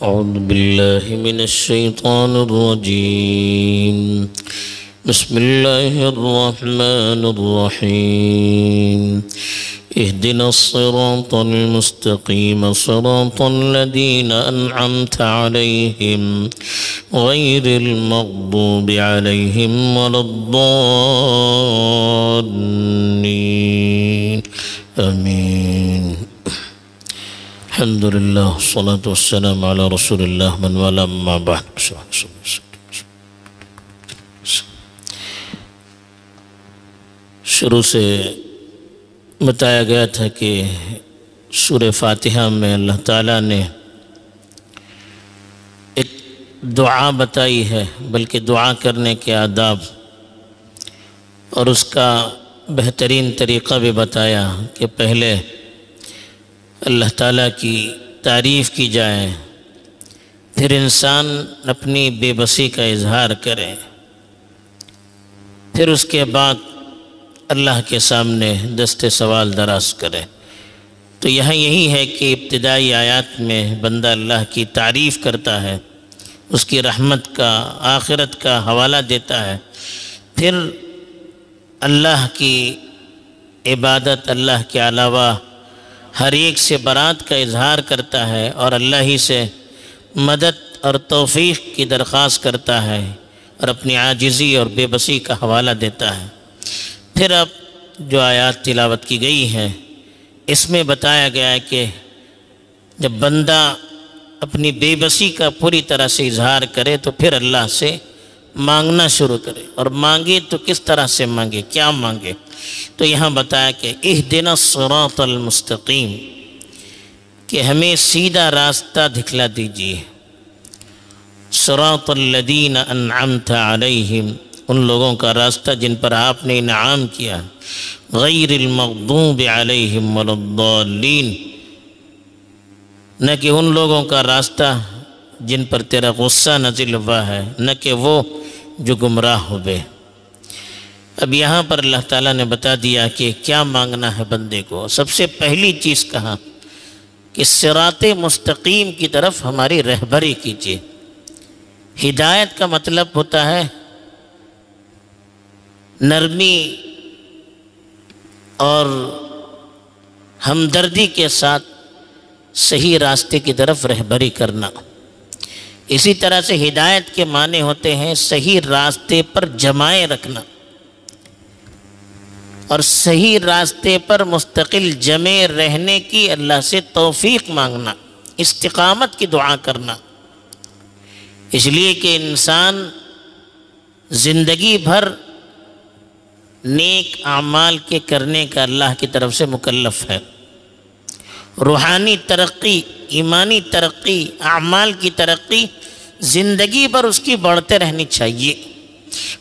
أعوذ بالله من الشيطان الرجيم. بسم الله الرحمن الرحيم. اهدنا الصراط المستقيم صراط الذين أنعمت عليهم غير المغضوب عليهم ولا الضالين. آمين. الحمد لله والصلاة والسلام على رسول الله من والاه أما بعد. شروع سے بتایا گیا تھا کہ سورہ فاتحہ میں اللہ تعالیٰ نے ایک دعا بتائی ہے، بلکہ دعا کرنے کے آداب اور اس کا بہترین طریقہ بھی بتایا کہ پہلے اللہ تعالیٰ کی تعریف کی جائے، پھر انسان اپنی بے بسی کا اظہار کرے، پھر اس کے بعد اللہ کے سامنے دست سوال دراز کرے۔ تو یہاں یہی ہے کہ ابتدائی آیات میں بندہ اللہ کی تعریف کرتا ہے، اس کی رحمت کا، آخرت کا حوالہ دیتا ہے، پھر اللہ کی عبادت، اللہ کے علاوہ ہر ایک سے برات کا اظہار کرتا ہے اور اللہ ہی سے مدد اور توفیق کی درخواست کرتا ہے اور اپنی عاجزی اور بے بسی کا حوالہ دیتا ہے۔ پھر اب جو آیات تلاوت کی گئی ہیں اس میں بتایا گیا ہے کہ جب بندہ اپنی بے بسی کا پوری طرح سے اظہار کرے تو پھر اللہ سے مانگنا شروع کرے، اور مانگے تو کس طرح سے مانگے، کیا مانگے؟ تو یہاں بتایا کہ اہدنا الصراط المستقیم، کہ ہمیں سیدھا راستہ دکھلا دیجیے۔ صراط الذین انعمت علیہم، ان لوگوں کا راستہ جن پر آپ نے انعام کیا، غیر المغضوب علیہم ولا الضالین، نہ کہ ان لوگوں کا راستہ جن پر تیرا غصہ نازل ہوا ہے، نہ کہ وہ جو گمراہ ہوئے۔ اب یہاں پر اللہ تعالیٰ نے بتا دیا کہ کیا مانگنا ہے بندے کو۔ سب سے پہلی چیز کہا کہ صراط مستقیم کی طرف ہماری رہبری کیجیے۔ ہدایت کا مطلب ہوتا ہے نرمی اور ہمدردی کے ساتھ صحیح راستے کی طرف رہبری کرنا۔ اسی طرح سے ہدایت کے معنی ہوتے ہیں صحیح راستے پر جمائے رکھنا، اور صحیح راستے پر مستقل جمے رہنے کی اللہ سے توفیق مانگنا، استقامت کی دعا کرنا۔ اس لیے کہ انسان زندگی بھر نیک اعمال کے کرنے کا اللہ کی طرف سے مکلف ہے۔ روحانی ترقی، ایمانی ترقی، اعمال کی ترقی زندگی بھر اس کی بڑھتے رہنی چاہیے۔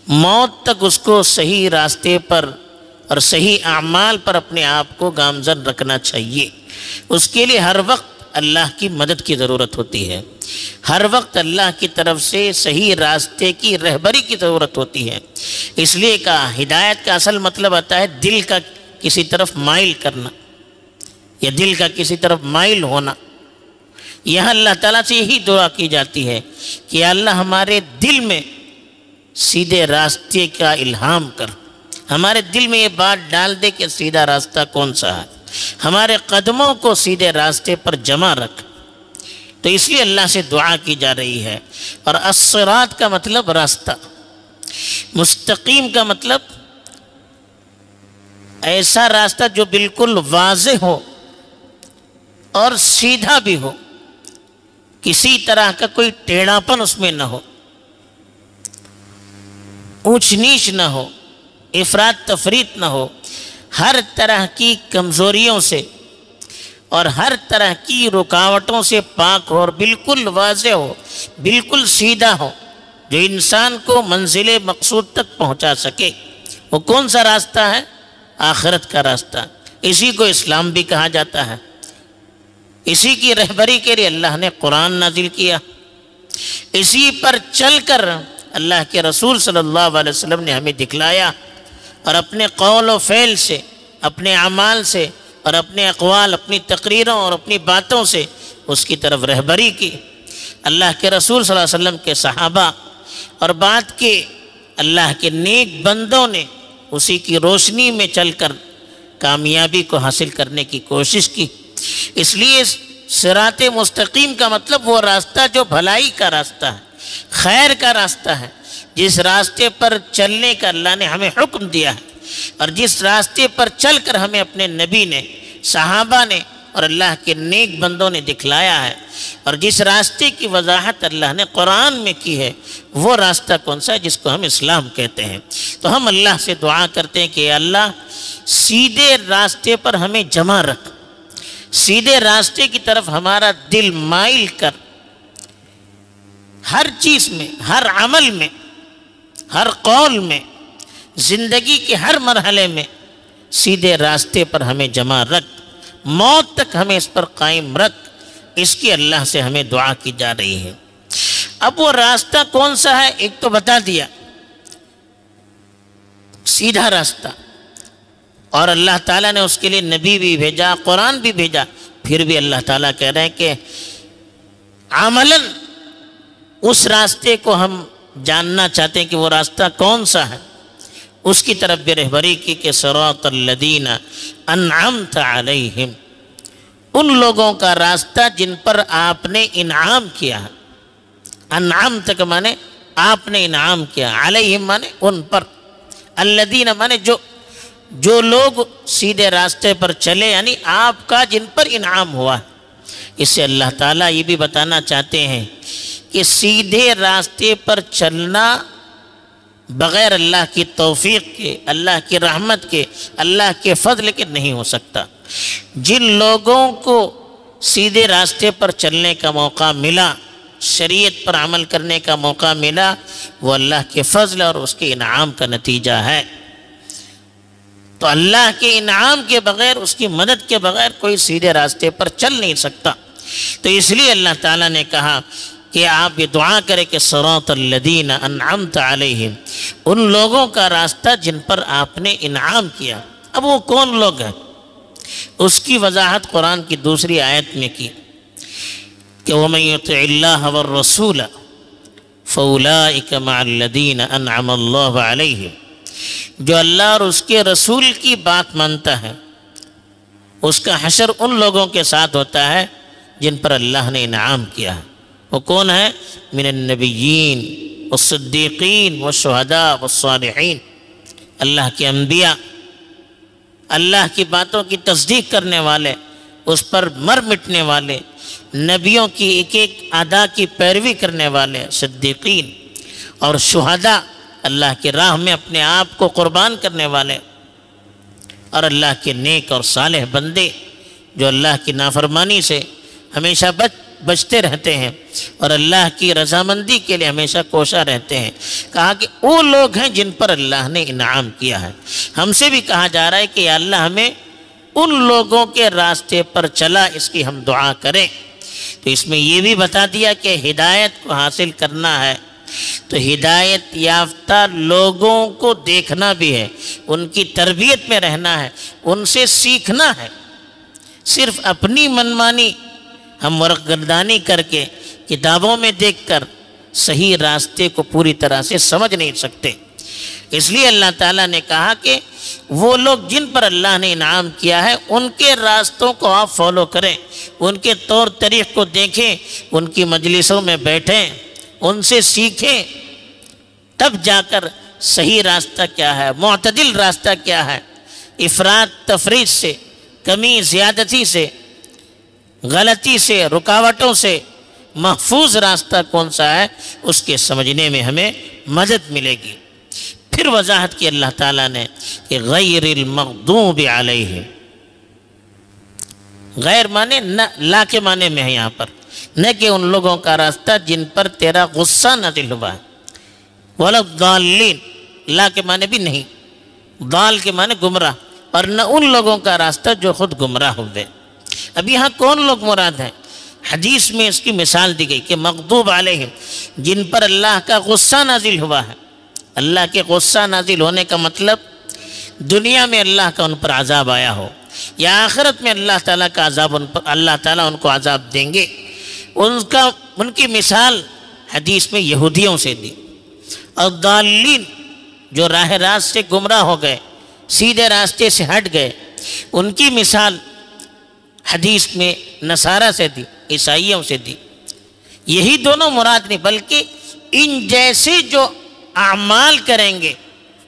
موت تک اس کو صحیح راستے پر اور صحیح اعمال پر اپنے آپ کو گامزن رکھنا چاہیے۔ اس کے لیے ہر وقت اللہ کی مدد کی ضرورت ہوتی ہے، ہر وقت اللہ کی طرف سے صحیح راستے کی رہبری کی ضرورت ہوتی ہے۔ اس لیے کہا ہدایت کا اصل مطلب آتا ہے دل کا کسی طرف مائل کرنا، یا دل کا کسی طرف مائل ہونا۔ یہاں اللہ تعالیٰ سے یہی دعا کی جاتی ہے کہ اللہ ہمارے دل میں سیدھے راستے کا الہام کر، ہمارے دل میں یہ بات ڈال دے کہ سیدھا راستہ کون سا ہے، ہمارے قدموں کو سیدھے راستے پر جمع رکھ۔ تو اس لیے اللہ سے دعا کی جا رہی ہے۔ اور الصراط کا مطلب راستہ، مستقیم کا مطلب ایسا راستہ جو بالکل واضح ہو اور سیدھا بھی ہو، کسی طرح کا کوئی ٹیڑھاپن اس میں نہ ہو، اونچ نیچ نہ ہو، افراط تفریط نہ ہو، ہر طرح کی کمزوریوں سے اور ہر طرح کی رکاوٹوں سے پاک ہو اور بالکل واضح ہو، بالکل سیدھا ہو، جو انسان کو منزل مقصود تک پہنچا سکے۔ وہ کون سا راستہ ہے؟ آخرت کا راستہ۔ اسی کو اسلام بھی کہا جاتا ہے۔ اسی کی رہبری کے لیے اللہ نے قرآن نازل کیا، اسی پر چل کر اللہ کے رسول صلی اللہ علیہ وسلم نے ہمیں دکھلایا، اور اپنے قول و فعل سے، اپنے اعمال سے اور اپنے اقوال، اپنی تقریروں اور اپنی باتوں سے اس کی طرف رہبری کی۔ اللہ کے رسول صلی اللہ علیہ وسلم کے صحابہ اور بعد کے اللہ کے نیک بندوں نے اسی کی روشنی میں چل کر کامیابی کو حاصل کرنے کی کوشش کی۔ اس لیے صراط مستقیم کا مطلب وہ راستہ جو بھلائی کا راستہ ہے، خیر کا راستہ ہے، جس راستے پر چلنے کا اللہ نے ہمیں حکم دیا ہے، اور جس راستے پر چل کر ہمیں اپنے نبی نے، صحابہ نے اور اللہ کے نیک بندوں نے دکھلایا ہے، اور جس راستے کی وضاحت اللہ نے قرآن میں کی ہے، وہ راستہ کون سا ہے؟ جس کو ہم اسلام کہتے ہیں۔ تو ہم اللہ سے دعا کرتے ہیں کہ اے اللہ سیدھے راستے پر ہمیں جمع رکھ، سیدھے راستے کی طرف ہمارا دل مائل کر، ہر چیز میں، ہر عمل میں، ہر قول میں، زندگی کے ہر مرحلے میں سیدھے راستے پر ہمیں جمع رکھ، موت تک ہمیں اس پر قائم رکھ۔ اس کی اللہ سے ہمیں دعا کی جا رہی ہے۔ اب وہ راستہ کون سا ہے؟ ایک تو بتا دیا، سیدھا راستہ، اور اللہ تعالیٰ نے اس کے لیے نبی بھی بھیجا، قرآن بھی بھیجا، پھر بھی اللہ تعالیٰ کہہ رہے ہیں کہ عملاً اس راستے کو ہم جاننا چاہتے ہیں کہ وہ راستہ کون سا ہے۔ اس کی طرف بھی رہبری کی کہ صراط الذین انعمت علیہم، ان لوگوں کا راستہ جن پر آپ نے انعام کیا ہے۔ انعمت کا معنی آپ نے انعام کیا، علیہم معنی ان پر، الذین معنی جو لوگ سیدھے راستے پر چلے، یعنی آپ کا جن پر انعام ہوا ہے۔ اس سے اللہ تعالیٰ یہ بھی بتانا چاہتے ہیں کہ سیدھے راستے پر چلنا بغیر اللہ کی توفیق کے، اللہ کی رحمت کے، اللہ کے فضل کے نہیں ہو سکتا۔ جن لوگوں کو سیدھے راستے پر چلنے کا موقع ملا، شریعت پر عمل کرنے کا موقع ملا، وہ اللہ کے فضل اور اس کے انعام کا نتیجہ ہے۔ تو اللہ کے انعام کے بغیر، اس کی مدد کے بغیر کوئی سیدھے راستے پر چل نہیں سکتا۔ تو اس لیے اللہ تعالیٰ نے کہا کہ آپ یہ دعا کریں کہ صراط الذین انعمت علیہم، ان لوگوں کا راستہ جن پر آپ نے انعام کیا۔ اب وہ کون لوگ ہیں؟ اس کی وضاحت قرآن کی دوسری آیت میں کی کہ وَمَن يُطِعِ اللَّهَ وَالرَّسُولَ فَأُولَٰئِكَ مَعَ الَّذِينَ أَنْعَمَ اللَّهُ عَلَيْهِمْ، جو اللہ اور اس کے رسول کی بات مانتا ہے، اس کا حشر ان لوگوں کے ساتھ ہوتا ہے جن پر اللہ نے انعام کیا ہے۔ وہ کون ہے؟ من النبیین والصدیقین والشہداء والصالحین، اللہ کے انبیاء، اللہ کی باتوں کی تصدیق کرنے والے، اس پر مر مٹنے والے، نبیوں کی ایک ایک ادا کی پیروی کرنے والے صدیقین، اور شہداء، اللہ کی راہ میں اپنے آپ کو قربان کرنے والے، اور اللہ کے نیک اور صالح بندے جو اللہ کی نافرمانی سے ہمیشہ بچتے رہتے ہیں اور اللہ کی رضامندی کے لیے ہمیشہ کوشاں رہتے ہیں۔ کہا کہ وہ لوگ ہیں جن پر اللہ نے انعام کیا ہے۔ ہم سے بھی کہا جا رہا ہے کہ یا اللہ ہمیں ان لوگوں کے راستے پر چلا، اس کی ہم دعا کریں۔ تو اس میں یہ بھی بتا دیا کہ ہدایت کو حاصل کرنا ہے تو ہدایت یافتہ لوگوں کو دیکھنا بھی ہے، ان کی تربیت میں رہنا ہے، ان سے سیکھنا ہے۔ صرف اپنی منمانی ہم ورق گردانی کر کے کتابوں میں دیکھ کر صحیح راستے کو پوری طرح سے سمجھ نہیں سکتے۔ اس لیے اللہ تعالیٰ نے کہا کہ وہ لوگ جن پر اللہ نے انعام کیا ہے ان کے راستوں کو آپ فالو کریں، ان کے طور طریق کو دیکھیں، ان کی مجلسوں میں بیٹھیں، ان سے سیکھیں، تب جا کر صحیح راستہ کیا ہے، معتدل راستہ کیا ہے، افراط تفریط سے، کمی زیادتی سے، غلطی سے، رکاوٹوں سے محفوظ راستہ کون سا ہے، اس کے سمجھنے میں ہمیں مدد ملے گی۔ پھر وضاحت کی اللہ تعالیٰ نے کہ غیر المغضوب علیہم، غیر معنی نہ، لا کے معنی میں ہے یہاں پر، نہ کہ ان لوگوں کا راستہ جن پر تیرا غصہ نازل ہوا ہے، ولا الضالین، لا کے معنی بھی نہیں، ضال کے معنی گمراہ، اور نہ ان لوگوں کا راستہ جو خود گمراہ ہوئے۔ اب یہاں کون لوگ مراد ہیں؟ حدیث میں اس کی مثال دی گئی کہ مغضوب علیہم، جن پر اللہ کا غصہ نازل ہوا ہے۔ اللہ کے غصہ نازل ہونے کا مطلب دنیا میں اللہ کا ان پر عذاب آیا ہو، یا آخرت میں اللہ تعالیٰ کا عذاب اللہ تعالیٰ ان کو عذاب دیں گے۔ ان کی مثال حدیث میں یہودیوں سے دی، اور ضالین جو راہ راست سے گمراہ ہو گئے، سیدھے راستے سے ہٹ گئے، ان کی مثال حدیث میں نصارہ سے دی، عیسائیوں سے دی۔ یہی دونوں مراد نہیں، بلکہ ان جیسے جو اعمال کریں گے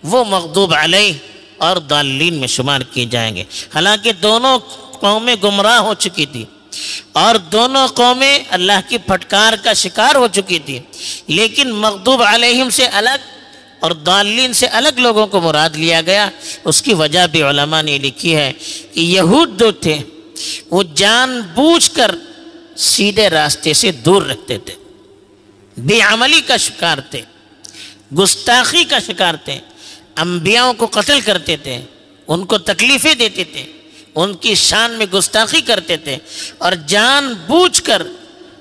وہ مغضوب علیہ اور ضالین میں شمار کیے جائیں گے۔ حالانکہ دونوں قومیں گمراہ ہو چکی تھی اور دونوں قومیں اللہ کی پھٹکار کا شکار ہو چکی تھی، لیکن مغضوب علیہم سے الگ اور ضالین سے الگ لوگوں کو مراد لیا گیا۔ اس کی وجہ بھی علماء نے لکھی ہے کہ یہود جو تھے وہ جان بوجھ کر سیدھے راستے سے دور رکھتے تھے، بے عملی کا شکار تھے، گستاخی کا شکار تھے، انبیاءوں کو قتل کرتے تھے، ان کو تکلیفیں دیتے تھے، ان کی شان میں گستاخی کرتے تھے، اور جان بوجھ کر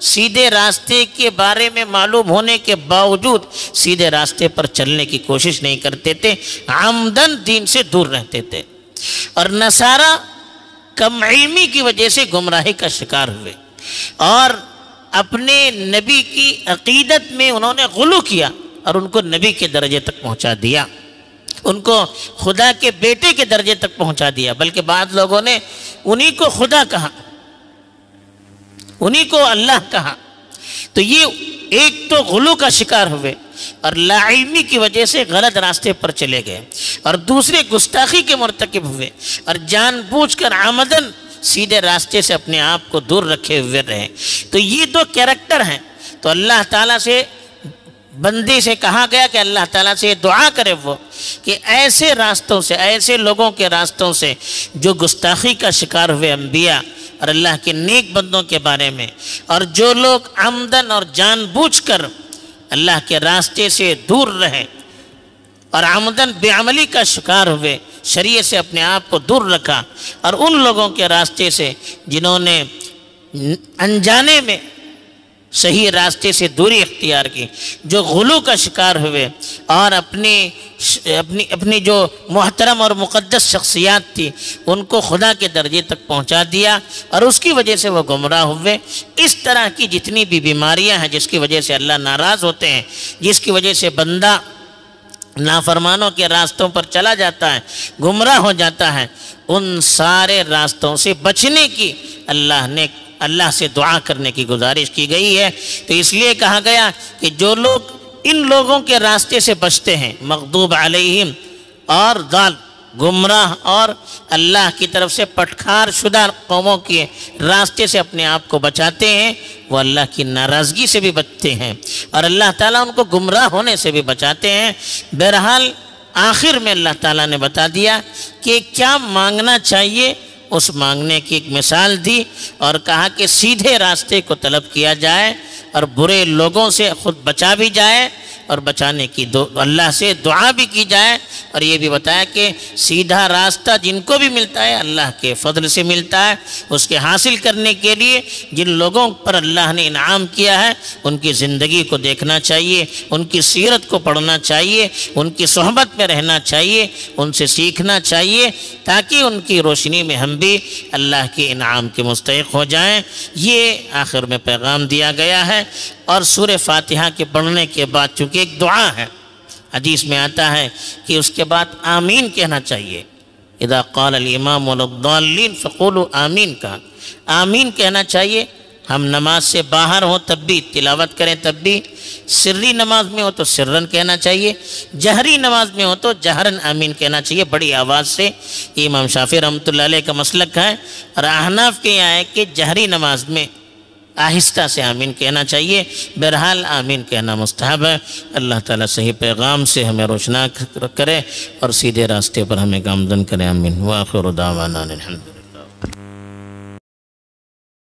سیدھے راستے کے بارے میں معلوم ہونے کے باوجود سیدھے راستے پر چلنے کی کوشش نہیں کرتے تھے، عمدن دین سے دور رہتے تھے۔ اور نصارہ کم علمی کی وجہ سے گمراہی کا شکار ہوئے اور اپنے نبی کی عقیدت میں انہوں نے غلو کیا اور ان کو نبی کے درجے تک پہنچا دیا، ان کو خدا کے بیٹے کے درجے تک پہنچا دیا، بلکہ بعض لوگوں نے انہی کو خدا کہا، انہی کو اللہ کہا۔ تو یہ ایک تو غلو کا شکار ہوئے اور لا علمی کی وجہ سے غلط راستے پر چلے گئے، اور دوسرے گستاخی کے مرتکب ہوئے اور جان بوجھ کر عمدن سیدھے راستے سے اپنے آپ کو دور رکھے ہوئے رہے۔ تو یہ دو کیریکٹر ہیں۔ تو اللہ تعالیٰ سے بندے سے کہا گیا کہ اللہ تعالیٰ سے دعا کرے وہ کہ ایسے راستوں سے، ایسے لوگوں کے راستوں سے جو گستاخی کا شکار ہوئے انبیاء اور اللہ کے نیک بندوں کے بارے میں، اور جو لوگ عمدن اور جان بوجھ کر اللہ کے راستے سے دور رہے اور عمدن بے عملی کا شکار ہوئے، شریعت سے اپنے آپ کو دور رکھا، اور ان لوگوں کے راستے سے جنہوں نے انجانے میں صحیح راستے سے دوری اختیار کی، جو غلو کا شکار ہوئے اور اپنی جو محترم اور مقدس شخصیات تھی ان کو خدا کے درجے تک پہنچا دیا اور اس کی وجہ سے وہ گمراہ ہوئے۔ اس طرح کی جتنی بھی بیماریاں ہیں جس کی وجہ سے اللہ ناراض ہوتے ہیں، جس کی وجہ سے بندہ نافرمانوں کے راستوں پر چلا جاتا ہے، گمراہ ہو جاتا ہے، ان سارے راستوں سے بچنے کی اللہ سے دعا کرنے کی گزارش کی گئی ہے۔ تو اس لیے کہا گیا کہ جو لوگ ان لوگوں کے راستے سے بچتے ہیں، مغضوب علیہم اور ضال، گمراہ اور اللہ کی طرف سے پٹخار شدہ قوموں کے راستے سے اپنے آپ کو بچاتے ہیں، وہ اللہ کی ناراضگی سے بھی بچتے ہیں اور اللہ تعالیٰ ان کو گمراہ ہونے سے بھی بچاتے ہیں۔ بہرحال آخر میں اللہ تعالیٰ نے بتا دیا کہ کیا مانگنا چاہیے، اس مانگنے کی ایک مثال دی اور کہا کہ سیدھے راستے کو طلب کیا جائے اور برے لوگوں سے خود بچا بھی جائے اور بچانے کی اللہ سے دعا بھی کی جائے، اور یہ بھی بتایا کہ سیدھا راستہ جن کو بھی ملتا ہے اللہ کے فضل سے ملتا ہے، اس کے حاصل کرنے کے لیے جن لوگوں پر اللہ نے انعام کیا ہے ان کی زندگی کو دیکھنا چاہیے، ان کی سیرت کو پڑھنا چاہیے، ان کی صحبت میں رہنا چاہیے، ان سے سیکھنا چاہیے تاکہ ان کی روشنی میں ہم بھی اللہ کے انعام کے مستحق ہو جائیں۔ یہ آخر میں پیغام دیا گیا ہے۔ اور سورہ فاتحہ کے پڑھنے کے بعد چونکہ ایک دعا ہے، حدیث میں آتا ہے کہ اس کے بعد آمین کہنا چاہیے۔ اذا قال الامام والضالین فقولوا آمین کہا، آمین کہنا چاہیے۔ ہم نماز سے باہر ہوں تب بھی تلاوت کریں، تب بھی سری نماز میں ہو تو سرن کہنا چاہیے، جہری نماز میں ہو تو جہرن آمین کہنا چاہیے، بڑی آواز سے۔ امام شافعی رحمۃ اللہ علیہ کا مسلک ہے، اور احناف کے یہاں ہے کہ جہری نماز میں آہستہ سے آمین کہنا چاہیے۔ بہرحال آمین کہنا مستحب ہے۔ اللہ تعالیٰ صحیح پیغام سے ہمیں روشنا کرے اور سیدھے راستے پر ہمیں گامزن کرے۔ آمین۔ وآخر دعوانا الحمد للہ۔